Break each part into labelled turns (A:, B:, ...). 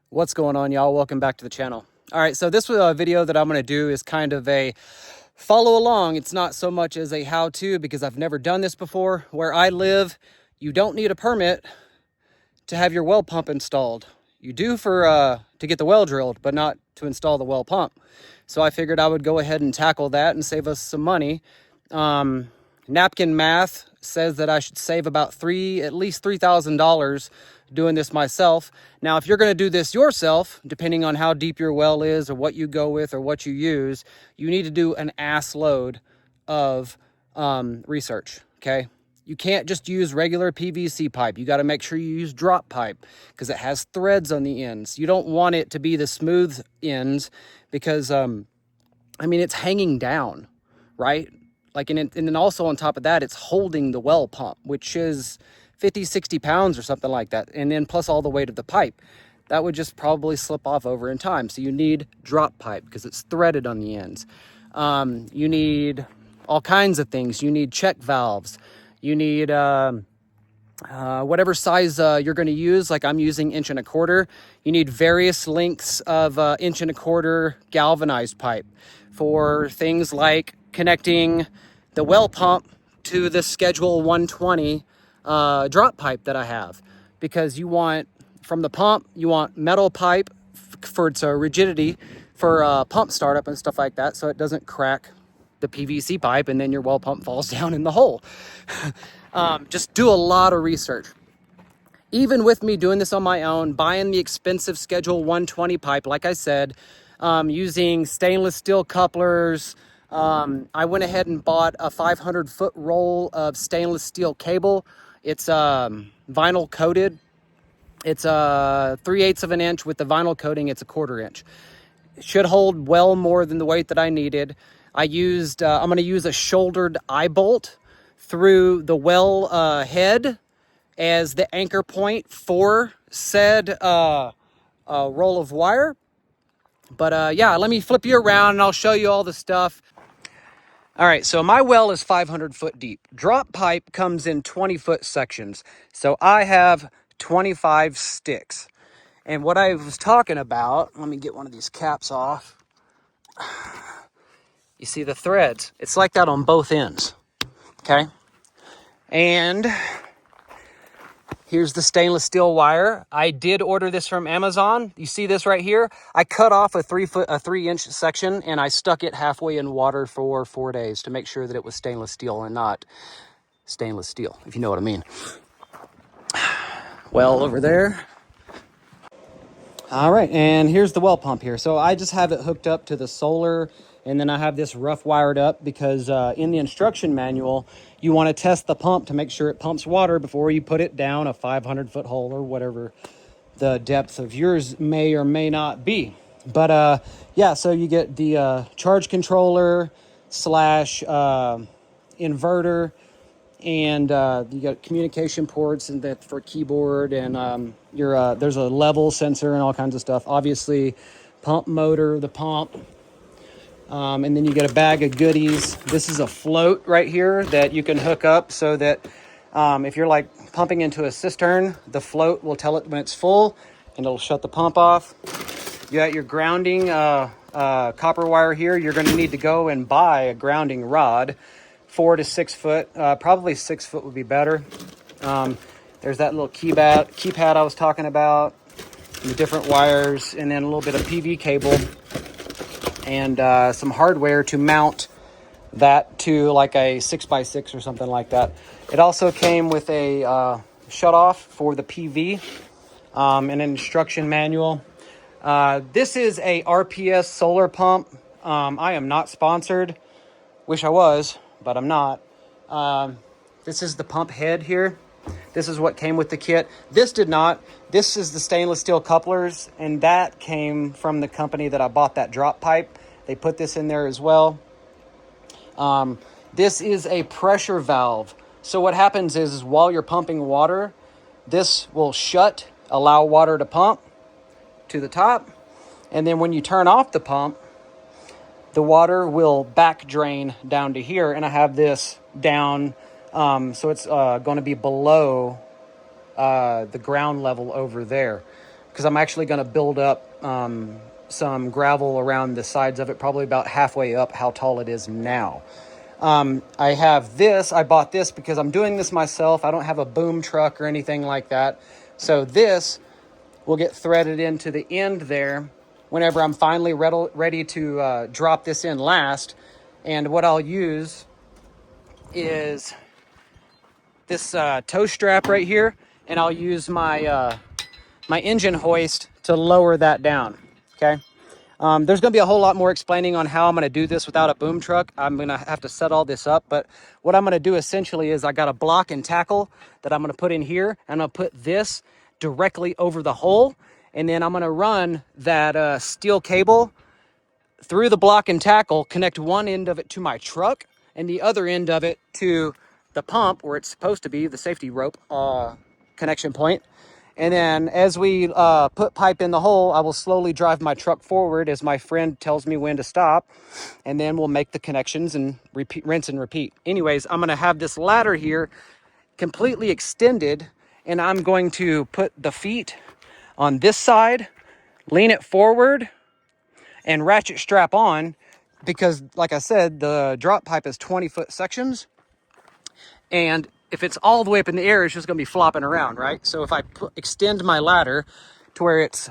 A: What's going on, y'all? Welcome back to the channel. All right, so this video that I'm going to do is kind of a follow along. It's not so much as a how-to because I've never done this before. Where I live, you don't need a permit to have your well pump installed. You do for to get the well drilled, but not to install the well pump. So I figured I would go ahead and tackle that and save us some money. Napkin math says that I should save about at least $3,000 doing this myself. Now, if you're going to do this yourself, depending on how deep your well is or what you go with or what you use, you need to do an ass load of research, okay? You can't just use regular PVC pipe. You got to make sure you use drop pipe because it has threads on the ends. You don't want it to be the smooth ends because, it's hanging down, right? Like, and then also on top of that, it's holding the well pump, which is 50, 60 pounds or something like that. And then plus all the weight of the pipe. That would just probably slip off over in time. So you need drop pipe because it's threaded on the ends. You need all kinds of things. You need check valves. You need whatever size you're going to use. Like I'm using 1 1/4. You need various lengths of 1 1/4 galvanized pipe for things like connecting the well pump to the schedule 120 drop pipe that I have, because you want from the pump, you want metal pipe for its rigidity for pump startup and stuff like that, so it doesn't crack the PVC pipe and then your well pump falls down in the hole. Just do a lot of research. Even with me doing this on my own, buying the expensive schedule 120 pipe, like I said, using stainless steel couplers, I went ahead and bought a 500-foot roll of stainless steel cable. It's vinyl coated. It's 3/8 of an inch. With the vinyl coating, it's 1/4 inch. It should hold well more than the weight that I needed. I'm going to use a shouldered eye bolt through the well head as the anchor point for said roll of wire. But yeah, let me flip you around and I'll show you all the stuff. All right, so my well is 500 foot deep. Drop pipe comes in 20-foot sections. So I have 25 sticks. And what I was talking about, let me get one of these caps off. You see the threads? It's like that on both ends, okay? And here's the stainless steel wire. I did order this from Amazon. You see this right here? I cut off a 3-inch section and I stuck it halfway in water for 4 days to make sure that it was stainless steel and not stainless steel, if you know what I mean. Well, over there. All right, and here's the well pump here. So I just have it hooked up to the solar, and then I have this rough wired up because in the instruction manual, you want to test the pump to make sure it pumps water before you put it down a 500-foot hole or whatever the depth of yours may or may not be. But yeah, so you get the charge controller / inverter, and you got communication ports and that for keyboard, and there's a level sensor and all kinds of stuff. Obviously, pump motor, the pump, and then you get a bag of goodies. This is a float right here that you can hook up so that if you're like pumping into a cistern, the float will tell it when it's full and it'll shut the pump off. You got your grounding copper wire here. You're going to need to go and buy a grounding rod, 4 to 6 foot. Probably 6 foot would be better. There's that little keypad I was talking about, and the different wires, and then a little bit of PV cable and some hardware to mount that to like a 6x6 or something like that. It also came with a shutoff for the PV, an instruction manual. This is a RPS solar pump. I am not sponsored. Wish I was, but I'm not. This is the pump head here. This is what came with the kit. This did not. This is the stainless steel couplers, and that came from the company that I bought that drop pipe. They put this in there as well. This is a pressure valve. So what happens is while you're pumping water, this will shut, allow water to pump to the top. And then when you turn off the pump, the water will back drain down to here. And I have this down, so it's going to be below the ground level over there. because I'm actually going to build up some gravel around the sides of it, probably about halfway up how tall it is now. I have this. I bought this because I'm doing this myself. I don't have a boom truck or anything like that. So this will get threaded into the end there whenever I'm finally ready to drop this in last. And what I'll use is this tow strap right here, and I'll use my my engine hoist to lower that down. Okay. There's going to be a whole lot more explaining on how I'm going to do this without a boom truck. I'm going to have to set all this up, but what I'm going to do essentially is I got a block and tackle that I'm going to put in here, and I'm going to put this directly over the hole, and then I'm going to run that steel cable through the block and tackle, connect one end of it to my truck and the other end of it to the pump where it's supposed to be, the safety rope connection point. And then as we put pipe in the hole, I will slowly drive my truck forward as my friend tells me when to stop. And then we'll make the connections and repeat, rinse and repeat. Anyways, I'm going to have this ladder here completely extended, and I'm going to put the feet on this side, lean it forward, and ratchet strap on, because like I said, the drop pipe is 20-foot sections. And if it's all the way up in the air, it's just going to be flopping around, right? So if I extend my ladder to where it's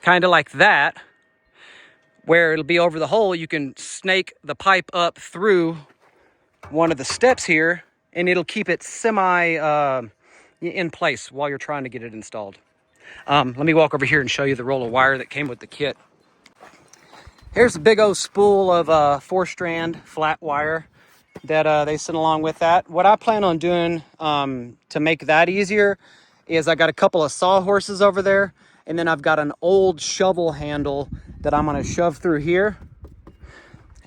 A: kind of like that, where it'll be over the hole, you can snake the pipe up through one of the steps here, and it'll keep it semi in place while you're trying to get it installed. Let me walk over here and show you the roll of wire that came with the kit. Here's a big old spool of 4-strand flat wire that they sent along with that. What I plan on doing to make that easier is I got a couple of sawhorses over there, and then I've got an old shovel handle that I'm going to shove through here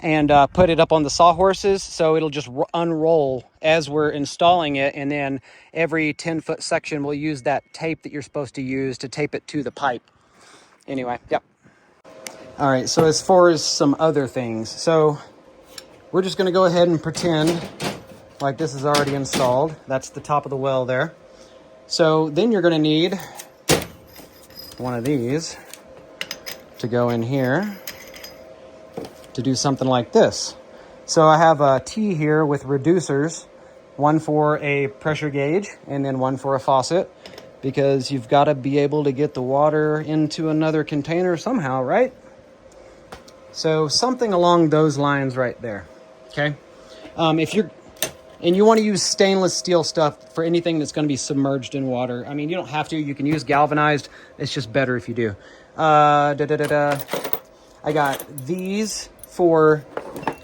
A: and put it up on the sawhorses, so it'll just unroll as we're installing it. And then every 10-foot section we'll use that tape that you're supposed to use to tape it to the pipe. Anyway, yep. All right, so as far as some other things, so we're just going to go ahead and pretend like this is already installed. That's the top of the well there. So then you're going to need one of these to go in here to do something like this. So I have a T here with reducers, one for a pressure gauge and then one for a faucet, because you've got to be able to get the water into another container somehow, right? So something along those lines right there. Okay. You want to use stainless steel stuff for anything that's going to be submerged in water. I mean, you don't have to. You can use galvanized. It's just better if you do. I got these for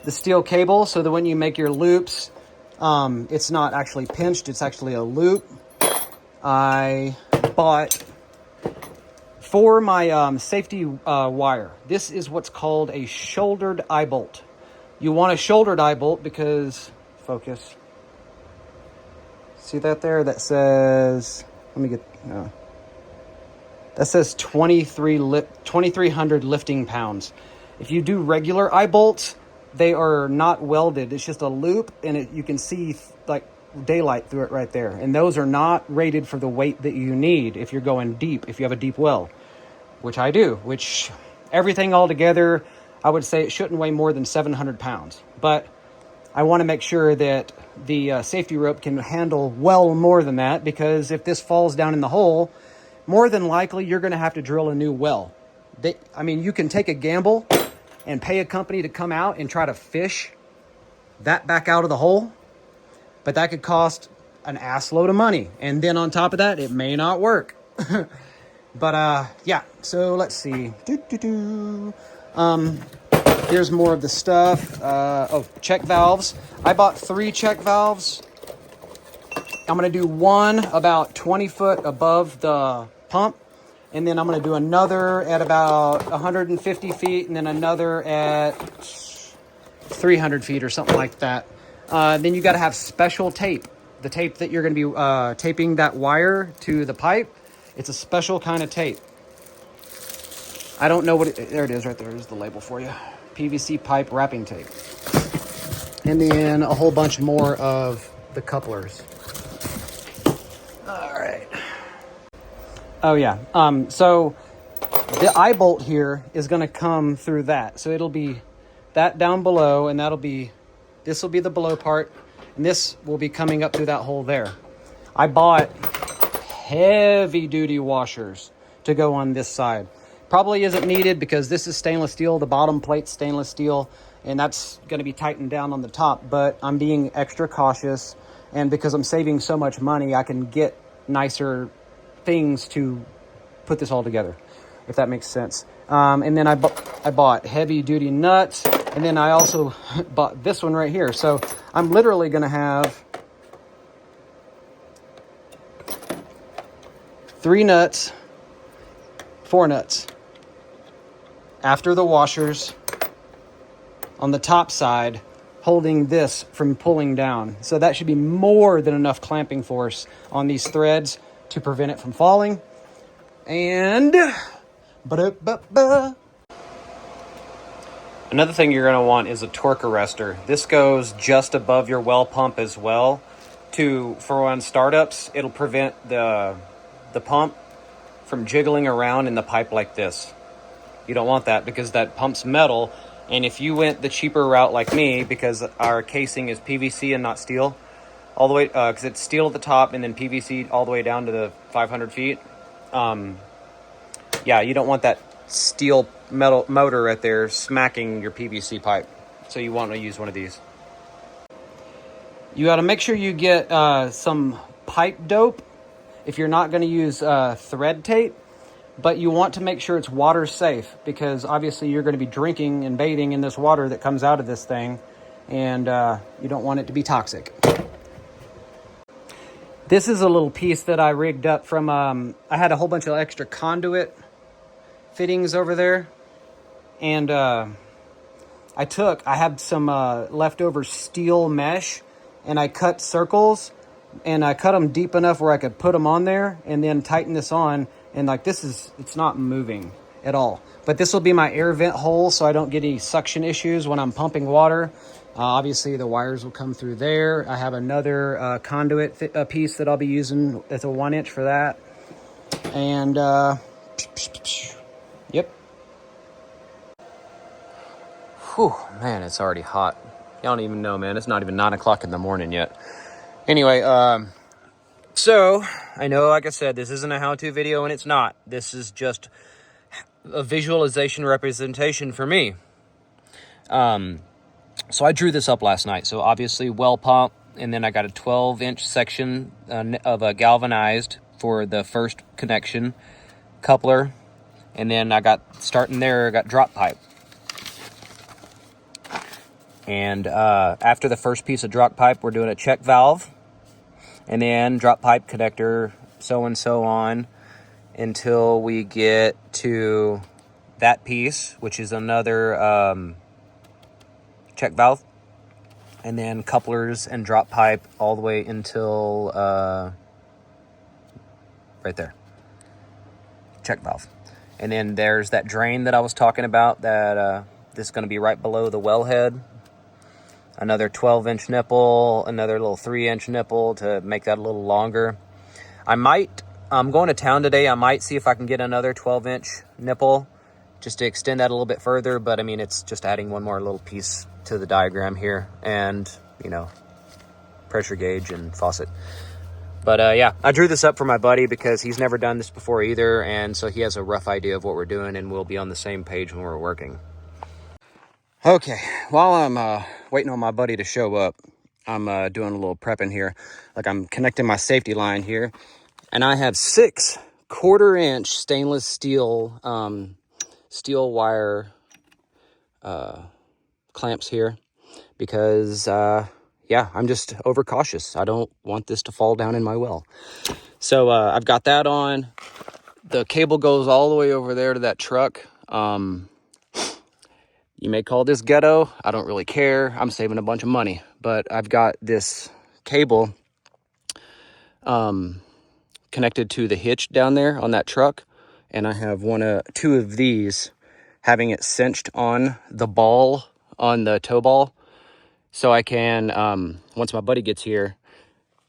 A: the steel cable, so that when you make your loops, it's not actually pinched. It's actually a loop. I bought for my safety wire. This is what's called a shouldered eye bolt. You want a shouldered eye bolt because, focus. See that there? That says, that says 2,300 lifting pounds. If you do regular eye bolts, they are not welded. It's just a loop, and you can see like daylight through it right there. And those are not rated for the weight that you need if you're going deep, if you have a deep well, which I do, which everything all together, I would say it shouldn't weigh more than 700 pounds. But I want to make sure that the safety rope can handle well more than that, because if this falls down in the hole, more than likely you're going to have to drill a new well. You can take a gamble and pay a company to come out and try to fish that back out of the hole, but that could cost an ass load of money. And then on top of that, it may not work. But yeah, so let's see. Here's more of the stuff. Check valves. I bought 3 check valves. I'm going to do one about 20 foot above the pump, and then I'm going to do another at about 150 feet, and then another at 300 feet or something like that. Then you got to have special tape. The tape that you're going to be taping that wire to the pipe, it's a special kind of tape. I don't know what there it is right there. There's the label for you. PVC pipe wrapping tape. And then a whole bunch more of the couplers. All right. Oh yeah. So the eye bolt here is going to come through that. So it'll be that down below, and this will be the below part, and this will be coming up through that hole there. I bought heavy duty washers to go on this side. Probably isn't needed because this is stainless steel. The bottom plate's stainless steel, and that's going to be tightened down on the top, but I'm being extra cautious, and because I'm saving so much money, I can get nicer things to put this all together, if that makes sense. And then I bought heavy duty nuts, and then I also bought this one right here. So I'm literally going to have 4 nuts after the washers on the top side, holding this from pulling down. So that should be more than enough clamping force on these threads to prevent it from falling. And another thing you're going to want is a torque arrestor. This goes just above your well pump as well. For on startups, it'll prevent the pump from jiggling around in the pipe like this. You don't want that because that pump's metal, and if you went the cheaper route like me, because our casing is PVC and not steel, all the way, because it's steel at the top and then PVC all the way down to the 500 feet. Yeah, you don't want that steel metal motor right there smacking your PVC pipe. So you want to use one of these. You got to make sure you get some pipe dope if you're not going to use thread tape, but you want to make sure it's water safe, because obviously you're going to be drinking and bathing in this water that comes out of this thing, and you don't want it to be toxic. This is a little piece that I rigged up from, I had a whole bunch of extra conduit fittings over there, and I had some leftover steel mesh, and I cut circles, and I cut them deep enough where I could put them on there and then tighten this on, and like it's not moving at all. But this will be my air vent hole, so I don't get any suction issues when I'm pumping water. Obviously, the wires will come through there. I have another conduit piece that I'll be using. It's a 1-inch for that. And, yep. Whew, man, it's already hot. Y'all don't even know, man. It's not even 9 o'clock in the morning yet. Anyway, so I know, like I said, this isn't a how-to video, and it's not. This is just a visualization representation for me. So I drew this up last night. So obviously well pump, and then I got a 12-inch section of a galvanized for the first connection, coupler, and then I got drop pipe. And after the first piece of drop pipe, we're doing a check valve, and then drop pipe connector, so and so on, until we get to that piece, which is another check valve, and then couplers and drop pipe all the way until right there, check valve. And then there's that drain that I was talking about, that this is going to be right below the wellhead. Another 12-inch nipple, another little 3-inch nipple to make that a little longer. I'm going to town today. I might see if I can get another 12-inch nipple just to extend that a little bit further, but I mean, it's just adding one more little piece to the diagram here, and, you know, pressure gauge and faucet. But yeah, I drew this up for my buddy because he's never done this before either, and so he has a rough idea of what we're doing, and we'll be on the same page when we're working. Okay, while I'm waiting on my buddy to show up, I'm doing a little prepping here. Like, I'm connecting my safety line here, and I have 6 1/4-inch stainless steel steel wire clamps here because yeah, I'm just overcautious. I don't want this to fall down in my well. So I've got that on. The cable goes all the way over there to that truck. You may call this ghetto. I don't really care. I'm saving a bunch of money. But I've got this cable connected to the hitch down there on that truck. And I have 2 of these having it cinched on the ball, on the tow ball. So I can, once my buddy gets here,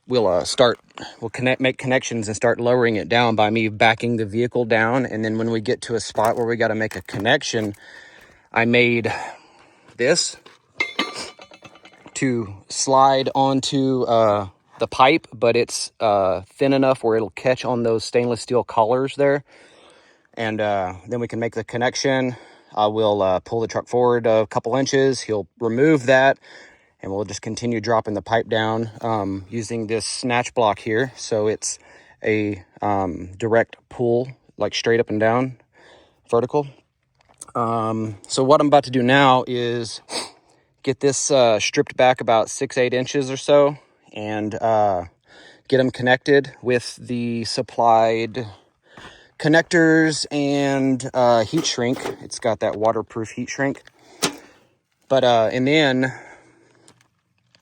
A: make connections and start lowering it down by me backing the vehicle down. And then when we get to a spot where we got to make a connection, I made this to slide onto the pipe, but it's thin enough where it'll catch on those stainless steel collars there. And then we can make the connection. I will pull the truck forward a couple inches. He'll remove that, and we'll just continue dropping the pipe down using this snatch block here. So it's a direct pull, like straight up and down, vertical. So what I'm about to do now is get this stripped back about 6-8 inches or so, and get them connected with the supplied connectors and heat shrink. It's got that waterproof heat shrink. But and then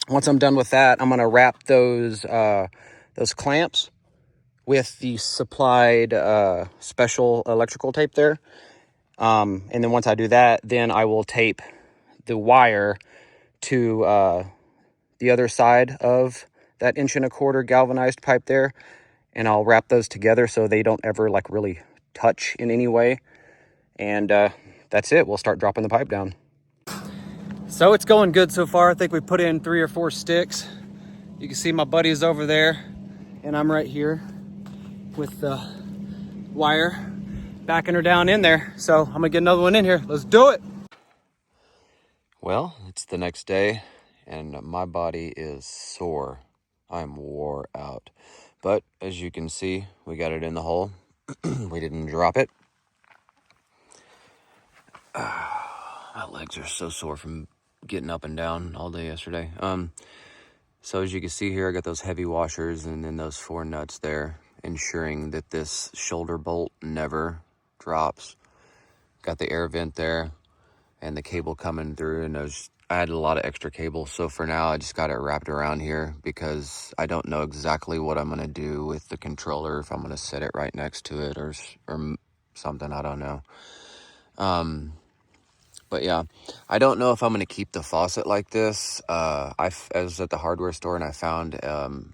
A: once I'm done with that, I'm gonna wrap those clamps with the supplied special electrical tape there. And then once I do that, then I will tape the wire to the other side of that 1.25" galvanized pipe there, and I'll wrap those together so they don't ever like really touch in any way. And that's it. We'll start dropping the pipe down. So it's going good so far. I think we put in 3 or 4 sticks. You can see my buddy's over there, and I'm right here with the wire backing her down in there. So I'm gonna get another one in here. Let's do it. Well, it's the next day, and my body is sore. I'm wore out. But as you can see, we got it in the hole. We didn't drop it. My legs are so sore from getting up and down all day yesterday. So as you can see here, I got those heavy washers and then those 4 nuts there, ensuring that this shoulder bolt never drops. Got the air vent there and the cable coming through, and I had a lot of extra cable. So for now, I just got it wrapped around here because I don't know exactly what I'm gonna do with the controller, if I'm gonna set it right next to it or something, I don't know. But yeah, I don't know if I'm going to keep the faucet like this. I was at the hardware store and I found an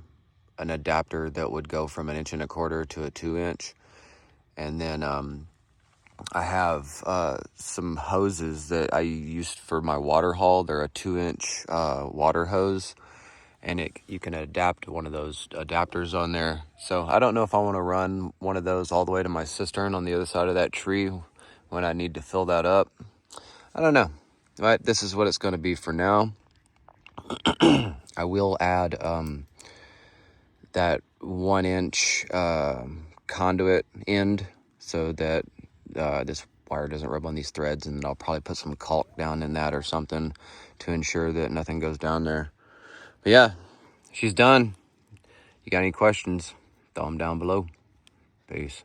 A: adapter that would go from 1.25" to a 2". And then I have some hoses that I used for my water haul. They're a 2" water hose, and you can adapt one of those adapters on there. So I don't know if I want to run one of those all the way to my cistern on the other side of that tree when I need to fill that up. I don't know, but this is what it's going to be for now. I will add that 1" conduit end so that this wire doesn't rub on these threads, and then I'll probably put some caulk down in that or something to ensure that nothing goes down there. But yeah, she's done. You got any questions? Throw them down below. Peace.